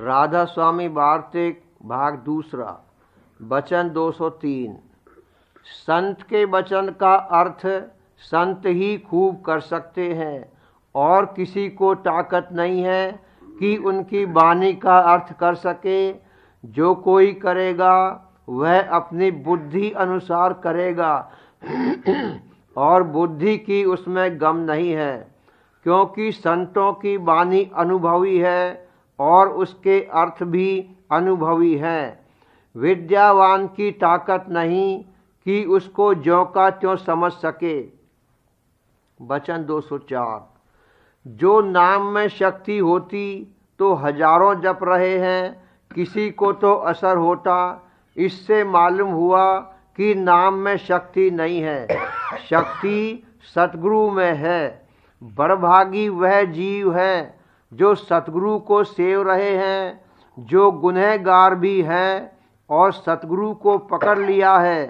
राधा स्वामी वार्तिक भाग दूसरा। वचन 203। संत के वचन का अर्थ संत ही खूब कर सकते हैं और किसी को ताकत नहीं है कि उनकी वाणी का अर्थ कर सके। जो कोई करेगा वह अपनी बुद्धि अनुसार करेगा और बुद्धि की उसमें गम नहीं है, क्योंकि संतों की वाणी अनुभवी है और उसके अर्थ भी अनुभवी हैं। विद्यावान की ताकत नहीं कि उसको ज्यों का त्यों समझ सके। वचन 204। जो नाम में शक्ति होती तो हजारों जप रहे हैं, किसी को तो असर होता। इससे मालूम हुआ कि नाम में शक्ति नहीं है, शक्ति सतगुरु में है। बड़भागी वह जीव है जो सतगुरु को सेव रहे हैं। जो गुनहगार भी हैं और सतगुरु को पकड़ लिया है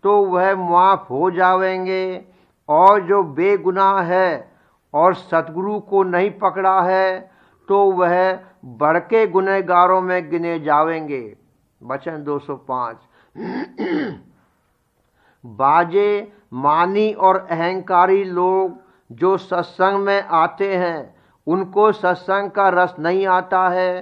तो वह माफ़ हो जावेंगे, और जो बेगुनाह है और सतगुरु को नहीं पकड़ा है तो वह बड़के गुनहगारों में गिने जावेंगे। वचन 205। बाजे मानी और अहंकारी लोग जो सत्संग में आते हैं, उनको सत्संग का रस नहीं आता है,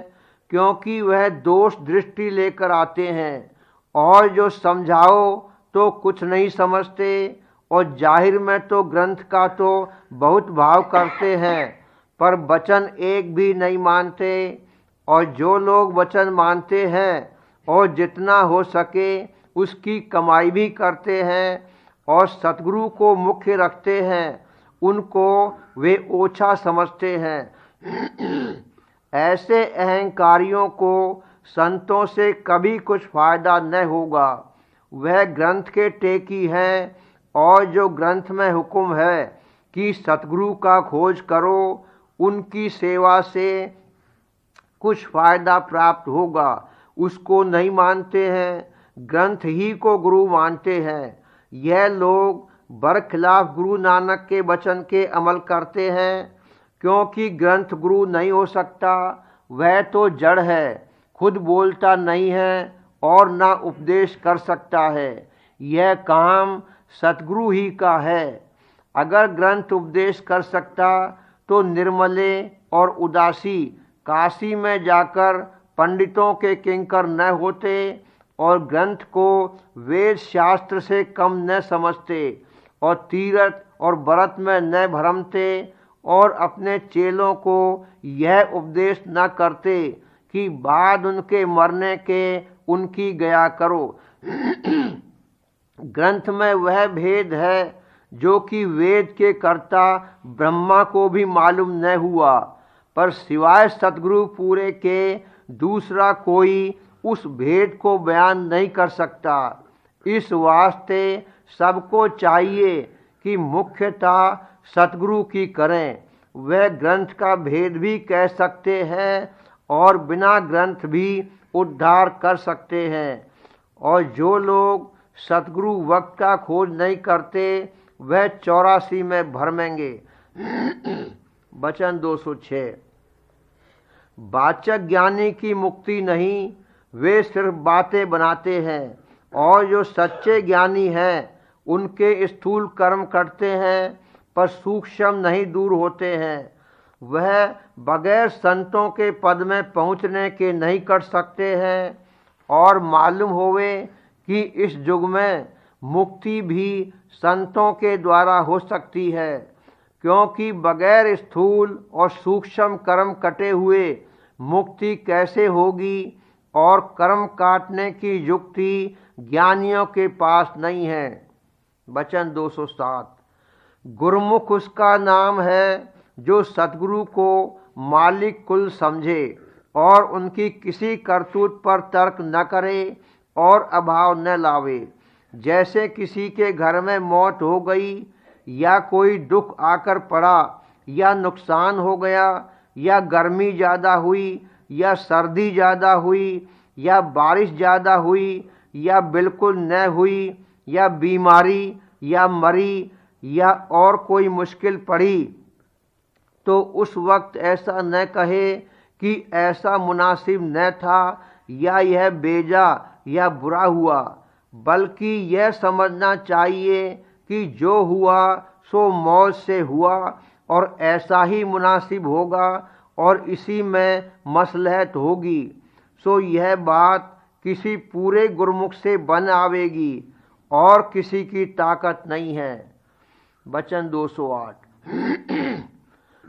क्योंकि वह दोष दृष्टि लेकर आते हैं, और जो समझाओ तो कुछ नहीं समझते, और जाहिर में तो ग्रंथ का तो बहुत भाव करते हैं पर वचन एक भी नहीं मानते। और जो लोग वचन मानते हैं और जितना हो सके उसकी कमाई भी करते हैं और सतगुरु को मुख्य रखते हैं, उनको वे ओछा समझते हैं। ऐसे अहंकारियों को संतों से कभी कुछ फायदा न होगा। वह ग्रंथ के टेकी हैं, और जो ग्रंथ में हुक्म है कि सतगुरु का खोज करो, उनकी सेवा से कुछ फायदा प्राप्त होगा, उसको नहीं मानते हैं, ग्रंथ ही को गुरु मानते हैं। यह लोग बरखिलाफ गुरु नानक के वचन के अमल करते हैं, क्योंकि ग्रंथ गुरु नहीं हो सकता। वह तो जड़ है, खुद बोलता नहीं है और ना उपदेश कर सकता है। यह काम सतगुरु ही का है। अगर ग्रंथ उपदेश कर सकता तो निर्मले और उदासी काशी में जाकर पंडितों के किंकर न होते और ग्रंथ को वेद शास्त्र से कम न समझते और तीर्थ और व्रत में न भरमते और अपने चेलों को यह उपदेश न करते कि बाद उनके मरने के उनकी गया करो। ग्रंथ में वह भेद है जो कि वेद के कर्ता ब्रह्मा को भी मालूम न हुआ, पर सिवाय सतगुरु पूरे के दूसरा कोई उस भेद को बयान नहीं कर सकता। इस वास्ते सबको चाहिए कि मुख्यतः सतगुरु की करें। वह ग्रंथ का भेद भी कह सकते हैं और बिना ग्रंथ भी उद्धार कर सकते हैं। और जो लोग सतगुरु वक्त का खोज नहीं करते, वह 84 में भरमेंगे। वचन 206। वाचक ज्ञानी की मुक्ति नहीं, वे सिर्फ बातें बनाते हैं, और जो सच्चे ज्ञानी हैं उनके स्थूल कर्म करते हैं पर सूक्ष्म नहीं दूर होते हैं। वह बगैर संतों के पद में पहुँचने के नहीं कर सकते हैं। और मालूम होवे कि इस युग में मुक्ति भी संतों के द्वारा हो सकती है, क्योंकि बगैर स्थूल और सूक्ष्म कर्म कटे हुए मुक्ति कैसे होगी, और कर्म काटने की युक्ति ज्ञानियों के पास नहीं है। वचन 207। गुरुमुख उसका नाम है जो सतगुरु को मालिक कुल समझे और उनकी किसी करतूत पर तर्क न करे और अभाव न लावे। जैसे किसी के घर में मौत हो गई, या कोई दुख आकर पड़ा, या नुकसान हो गया, या गर्मी ज़्यादा हुई, या सर्दी ज़्यादा हुई, या बारिश ज़्यादा हुई, या बिल्कुल न हुई, या बीमारी, या मरी, या और कोई मुश्किल पड़ी, तो उस वक्त ऐसा न कहे कि ऐसा मुनासिब न था या यह बेजा या बुरा हुआ, बल्कि यह समझना चाहिए कि जो हुआ सो मौज से हुआ और ऐसा ही मुनासिब होगा और इसी में मसलहत होगी। सो यह बात किसी पूरे गुरमुख से बन आवेगी और किसी की ताकत नहीं है। वचन 208।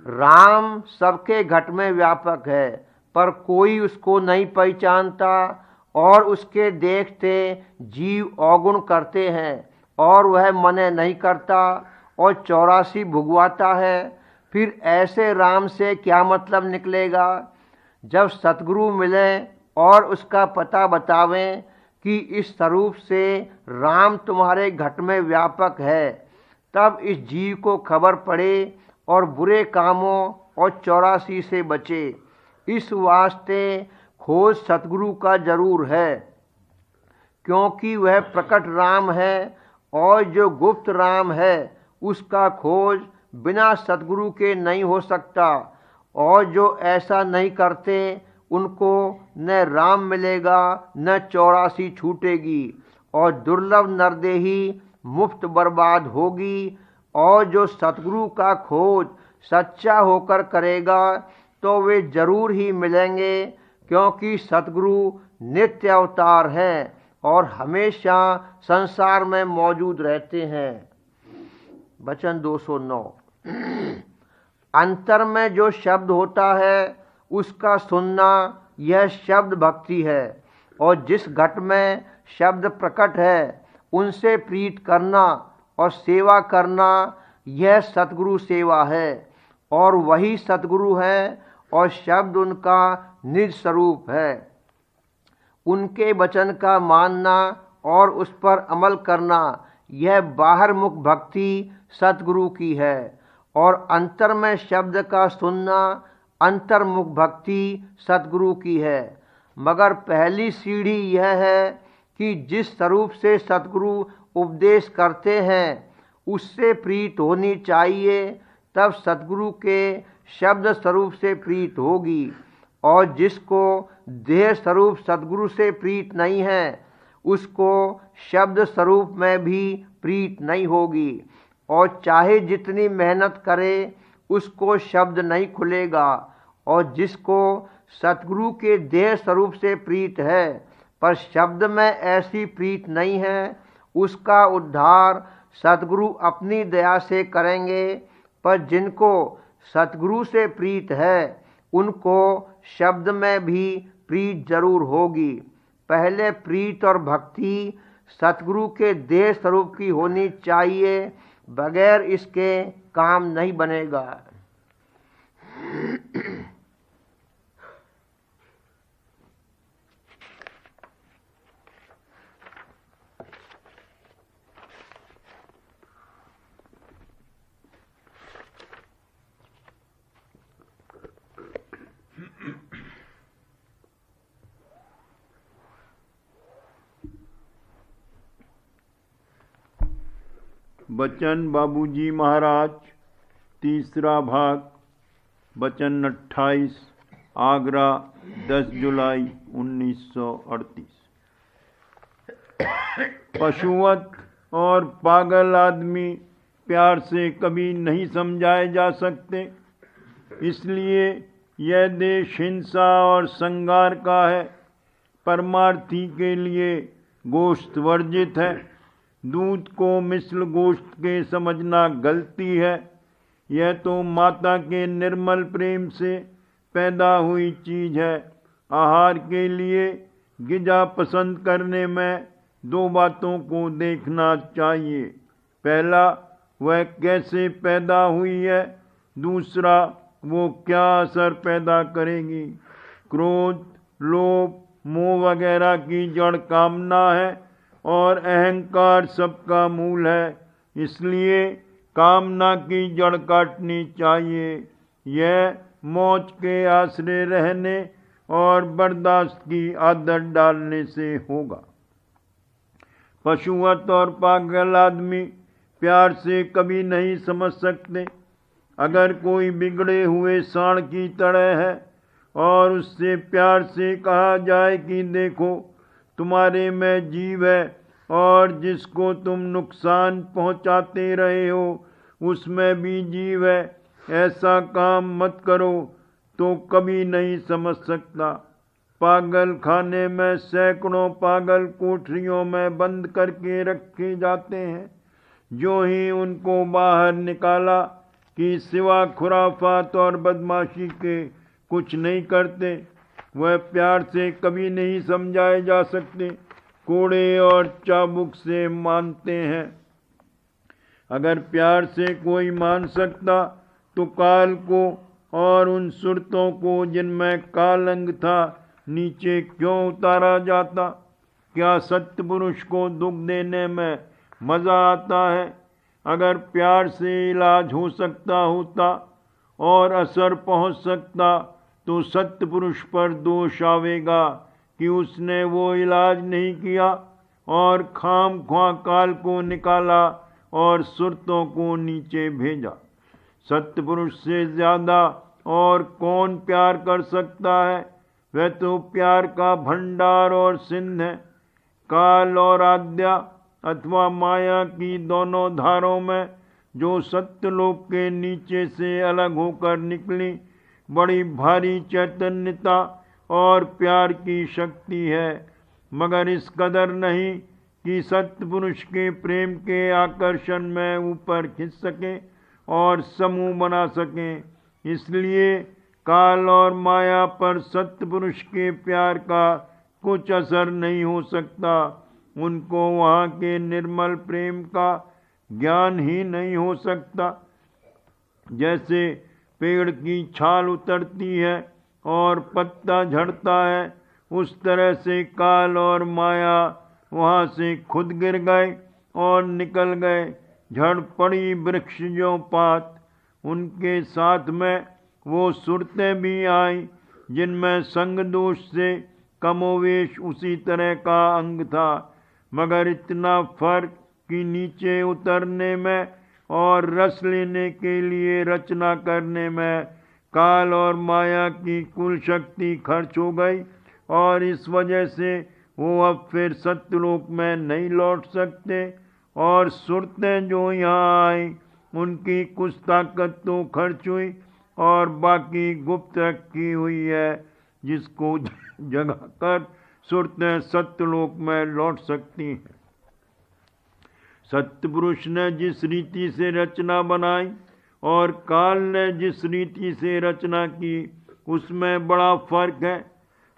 राम सबके घट में व्यापक है, पर कोई उसको नहीं पहचानता और उसके देखते जीव अवगुण करते हैं और वह मने नहीं करता और 84 भुगवाता है। फिर ऐसे राम से क्या मतलब निकलेगा? जब सतगुरु मिले और उसका पता बतावें कि इस स्वरूप से राम तुम्हारे घट में व्यापक है, तब इस जीव को खबर पड़े और बुरे कामों और 84 से बचे। इस वास्ते खोज सतगुरु का जरूर है, क्योंकि वह प्रकट राम है और जो गुप्त राम है उसका खोज बिना सतगुरु के नहीं हो सकता। और जो ऐसा नहीं करते उनको न राम मिलेगा न 84 छूटेगी और दुर्लभ नरदेही मुफ्त बर्बाद होगी। और जो सतगुरु का खोज सच्चा होकर करेगा तो वे जरूर ही मिलेंगे, क्योंकि सतगुरु नित्य अवतार हैं और हमेशा संसार में मौजूद रहते हैं। वचन 209। अंतर में जो शब्द होता है उसका सुनना, यह शब्द भक्ति है। और जिस घट में शब्द प्रकट है उनसे प्रीत करना और सेवा करना, यह सतगुरु सेवा है। और वही सतगुरु है और शब्द उनका निज स्वरूप है। उनके वचन का मानना और उस पर अमल करना, यह बाहरमुख भक्ति सतगुरु की है। और अंतर में शब्द का सुनना अंतर्मुख भक्ति सतगुरु की है। मगर पहली सीढ़ी यह है कि जिस स्वरूप से सतगुरु उपदेश करते हैं उससे प्रीत होनी चाहिए, तब सतगुरु के शब्द स्वरूप से प्रीत होगी। और जिसको देह स्वरूप सतगुरु से प्रीत नहीं है उसको शब्द स्वरूप में भी प्रीत नहीं होगी। और चाहे जितनी मेहनत करे उसको शब्द नहीं खुलेगा। और जिसको सतगुरु के देह स्वरूप से प्रीत है पर शब्द में ऐसी प्रीत नहीं है, उसका उद्धार सतगुरु अपनी दया से करेंगे। पर जिनको सतगुरु से प्रीत है उनको शब्द में भी प्रीत जरूर होगी। पहले प्रीत और भक्ति सतगुरु के देह स्वरूप की होनी चाहिए, बगैर इसके काम नहीं बनेगा। बचन बाबूजी महाराज, तीसरा भाग। वचन 28, आगरा, 10 जुलाई 1938। पशुवत और पागल आदमी प्यार से कभी नहीं समझाए जा सकते, इसलिए यह देश हिंसा और संगार का है। परमार्थी के लिए गोश्त वर्जित है। दूध को मिसल गोश्त के समझना गलती है। यह तो माता के निर्मल प्रेम से पैदा हुई चीज है। आहार के लिए गिजा पसंद करने में 2 बातों को देखना चाहिए। पहला, वह कैसे पैदा हुई है। दूसरा, वो क्या असर पैदा करेगी। क्रोध, लोभ, मोह वगैरह की जड़ कामना है और अहंकार सबका मूल है। इसलिए कामना की जड़ काटनी चाहिए। यह मौज के आश्रय रहने और बर्दाश्त की आदत डालने से होगा। पशुवत और पागल आदमी प्यार से कभी नहीं समझ सकते। अगर कोई बिगड़े हुए सांड की तरह है और उससे प्यार से कहा जाए कि देखो तुम्हारे में जीव है और जिसको तुम नुकसान पहुंचाते रहे हो उसमें भी जीव है, ऐसा काम मत करो तो कभी नहीं समझ सकता। पागल खाने में सैकड़ों पागल कोठरियों में बंद करके रखे जाते हैं। जो ही उनको बाहर निकाला कि सिवा खुराफात और बदमाशी के कुछ नहीं करते, वह प्यार से कभी नहीं समझाए जा सकते, कोड़े और चाबुक से मानते हैं। अगर प्यार से कोई मान सकता तो काल को और उन सुरतों को जिनमें काल अंग था नीचे क्यों उतारा जाता? क्या सत्य पुरुष को दुख देने में मजा आता है? अगर प्यार से इलाज हो सकता होता और असर पहुंच सकता तो सत्य पुरुष पर दोष आवेगा कि उसने वो इलाज नहीं किया और खाम ख्वाह काल को निकाला और सुरतों को नीचे भेजा। सत्य पुरुष से ज्यादा और कौन प्यार कर सकता है? वह तो प्यार का भंडार और सिंध है। काल और आद्या अथवा माया की दोनों धारों में जो सत्यलोक के नीचे से अलग होकर निकली बड़ी भारी चैतन्यता और प्यार की शक्ति है, मगर इस कदर नहीं कि सत्य पुरुष के प्रेम के आकर्षण में ऊपर खिंच सके और समूह बना सके। इसलिए काल और माया पर सत्य पुरुष के प्यार का कुछ असर नहीं हो सकता। उनको वहाँ के निर्मल प्रेम का ज्ञान ही नहीं हो सकता। जैसे पेड़ की छाल उतरती है और पत्ता झड़ता है, उस तरह से काल और माया वहाँ से खुद गिर गए और निकल गए। झड़ पड़ी वृक्ष जो पात, उनके साथ में वो सुरतें भी आई जिनमें संग दोष से कमोवेश उसी तरह का अंग था, मगर इतना फर्क कि नीचे उतरने में और रस लेने के लिए रचना करने में काल और माया की कुल शक्ति खर्च हो गई और इस वजह से वो अब फिर सत्यलोक में नहीं लौट सकते। और सुरतें जो यहाँ आई उनकी कुछ ताकत तो खर्च हुई और बाकी गुप्त रखी हुई है, जिसको जगा कर सुरतें सत्यलोक में लौट सकती हैं। सत्य पुरुष ने जिस रीति से रचना बनाई और काल ने जिस रीति से रचना की उसमें बड़ा फर्क है।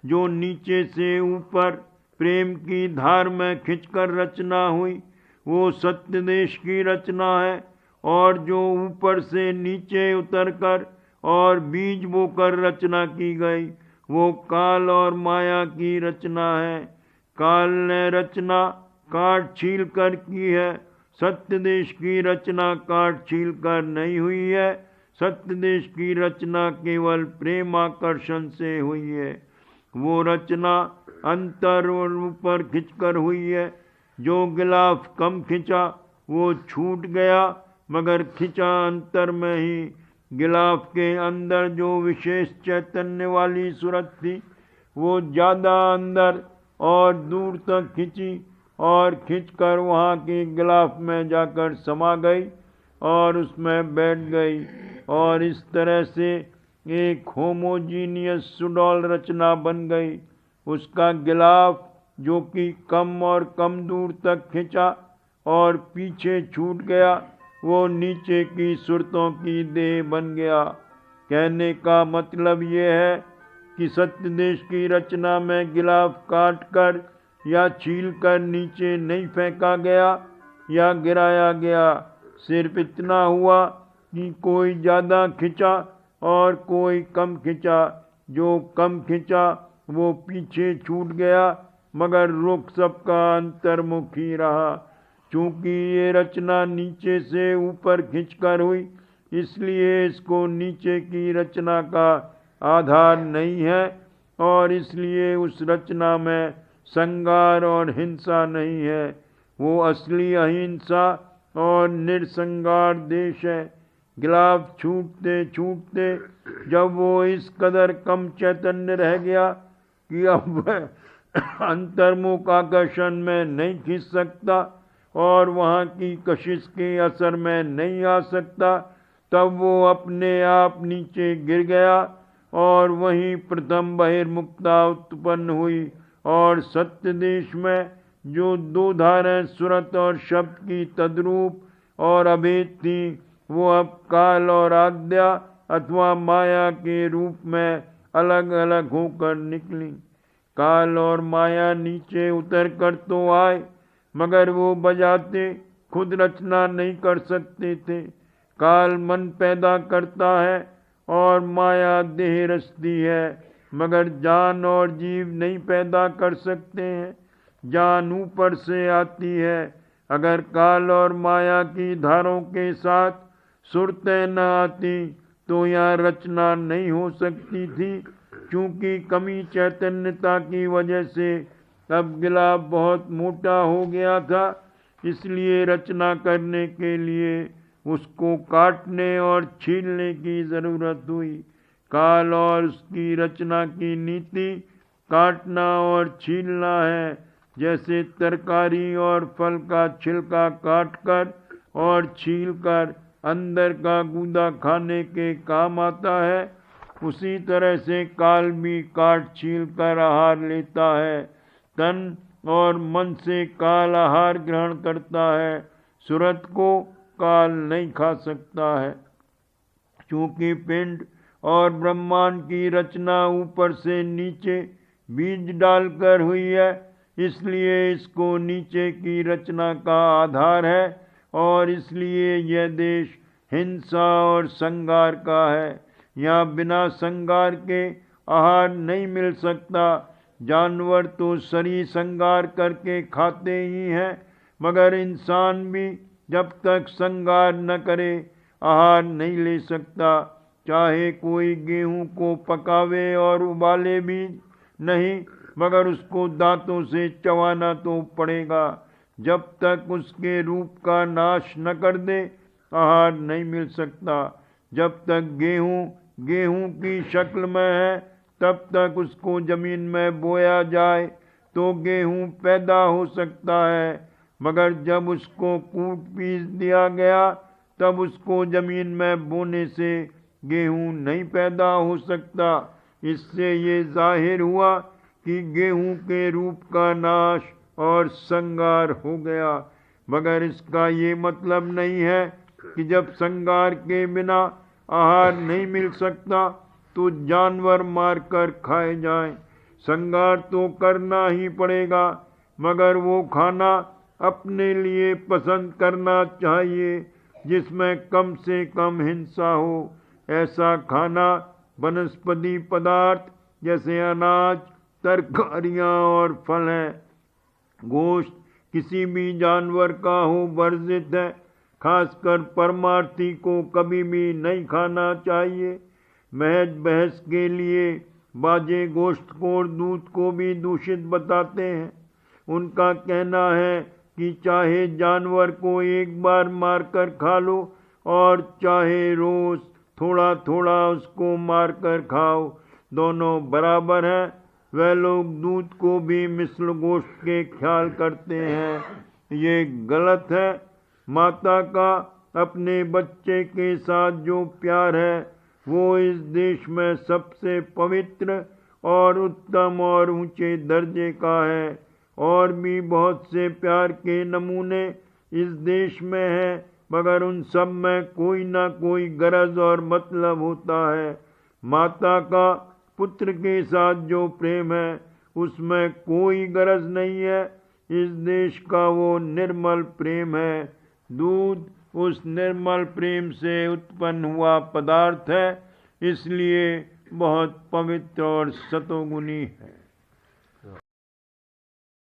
जो नीचे से ऊपर प्रेम की धार में खिंचकर रचना हुई वो सत्य देश की रचना है, और जो ऊपर से नीचे उतरकर और बीज बोकर रचना की गई वो काल और माया की रचना है। काल ने रचना काट छील कर की है, सत्य देश की रचना काट छील कर नहीं हुई है। सत्य देश की रचना केवल प्रेम आकर्षण से हुई है। वो रचना अंतर और ऊपर खिंचकर हुई है। जो गिलाफ कम खिंचा वो छूट गया, मगर खिंचा अंतर में ही। गिलाफ के अंदर जो विशेष चैतन्य वाली सूरत थी वो ज़्यादा अंदर और दूर तक खिंची और खिंचकर वहाँ के गिलाफ में जाकर समा गई और उसमें बैठ गई, और इस तरह से एक होमोजीनियस सुडौल रचना बन गई। उसका गिलाफ जो कि कम और कम दूर तक खिंचा और पीछे छूट गया वो नीचे की सुरतों की देह बन गया। कहने का मतलब ये है कि सत्य देश की रचना में गिलाफ काट कर या छील कर नीचे नहीं फेंका गया या गिराया गया। सिर्फ इतना हुआ कि कोई ज़्यादा खिंचा और कोई कम खिंचा। जो कम खिंचा वो पीछे छूट गया, मगर रुख सबका अंतर्मुखी रहा। चूंकि ये रचना नीचे से ऊपर खिंचकर हुई इसलिए इसको नीचे की रचना का आधार नहीं है, और इसलिए उस रचना में संगार और हिंसा नहीं है। वो असली अहिंसा और निरसंगार देश है। गिलाफ छूटते छूटते जब वो इस कदर कम चैतन्य रह गया कि अब वह अंतर्मुख आकर्षण में नहीं खींच सकता और वहाँ की कशिश के असर में नहीं आ सकता, तब वो अपने आप नीचे गिर गया और वहीं प्रथम बहिर्मुक्ता उत्पन्न हुई। और सत्य देश में जो दो धाराएं सुरत और शब्द की तद्रूप और अभेद थी, वो अब काल और आद्या अथवा माया के रूप में अलग अलग होकर निकली। काल और माया नीचे उतर कर तो आए, मगर वो बजाते खुद रचना नहीं कर सकते थे। काल मन पैदा करता है और माया देह रचती है, मगर जान और जीव नहीं पैदा कर सकते हैं। जान ऊपर से आती है। अगर काल और माया की धारों के साथ सुरतें न आती तो यहाँ रचना नहीं हो सकती थी। क्योंकि कमी चैतन्यता की वजह से अब गिलाफ बहुत मोटा हो गया था, इसलिए रचना करने के लिए उसको काटने और छीलने की जरूरत हुई। काल और उसकी रचना की नीति काटना और छीलना है। जैसे तरकारी और फल का छिलका काटकर और छीलकर अंदर का गूदा खाने के काम आता है, उसी तरह से काल भी काट छील कर आहार लेता है। तन और मन से काल आहार ग्रहण करता है, सुरत को काल नहीं खा सकता है। क्योंकि पिंड और ब्रह्मांड की रचना ऊपर से नीचे बीज डालकर हुई है, इसलिए इसको नीचे की रचना का आधार है और इसलिए यह देश हिंसा और संगार का है। यहाँ बिना संगार के आहार नहीं मिल सकता। जानवर तो शरीर संगार करके खाते ही हैं, मगर इंसान भी जब तक संगार न करे आहार नहीं ले सकता। चाहे कोई गेहूं को पकावे और उबाले भी नहीं, मगर उसको दांतों से चबाना तो पड़ेगा। जब तक उसके रूप का नाश न कर दे आहार नहीं मिल सकता। जब तक गेहूं की शक्ल में है, तब तक उसको जमीन में बोया जाए तो गेहूं पैदा हो सकता है, मगर जब उसको कूट पीस दिया गया तब उसको जमीन में बोने से गेहूं नहीं पैदा हो सकता। इससे ये जाहिर हुआ कि गेहूं के रूप का नाश और संगार हो गया, मगर इसका ये मतलब नहीं है कि जब संगार के बिना आहार नहीं मिल सकता तो जानवर मारकर खाए जाएं। संगार तो करना ही पड़ेगा, मगर वो खाना अपने लिए पसंद करना चाहिए जिसमें कम से कम हिंसा हो। ऐसा खाना वनस्पति पदार्थ जैसे अनाज, तरकारियां और फल हैं। गोश्त किसी भी जानवर का हो वर्जित है, खासकर परमार्थी को कभी भी नहीं खाना चाहिए। महज बहस के लिए बाजे गोश्तखोर दूध को भी दूषित बताते हैं। उनका कहना है कि चाहे जानवर को एक बार मारकर खा लो और चाहे रोज थोड़ा थोड़ा उसको मारकर खाओ, दोनों बराबर हैं। वह लोग दूध को भी मिस्र गोश्त के ख्याल करते हैं, ये गलत है। माता का अपने बच्चे के साथ जो प्यार है वो इस देश में सबसे पवित्र और उत्तम और ऊंचे दर्जे का है। और भी बहुत से प्यार के नमूने इस देश में हैं, मगर उन सब में कोई ना कोई गरज और मतलब होता है। माता का पुत्र के साथ जो प्रेम है उसमें कोई गरज नहीं है। इस देश का वो निर्मल प्रेम है। दूध उस निर्मल प्रेम से उत्पन्न हुआ पदार्थ है, इसलिए बहुत पवित्र और सतोगुणी है।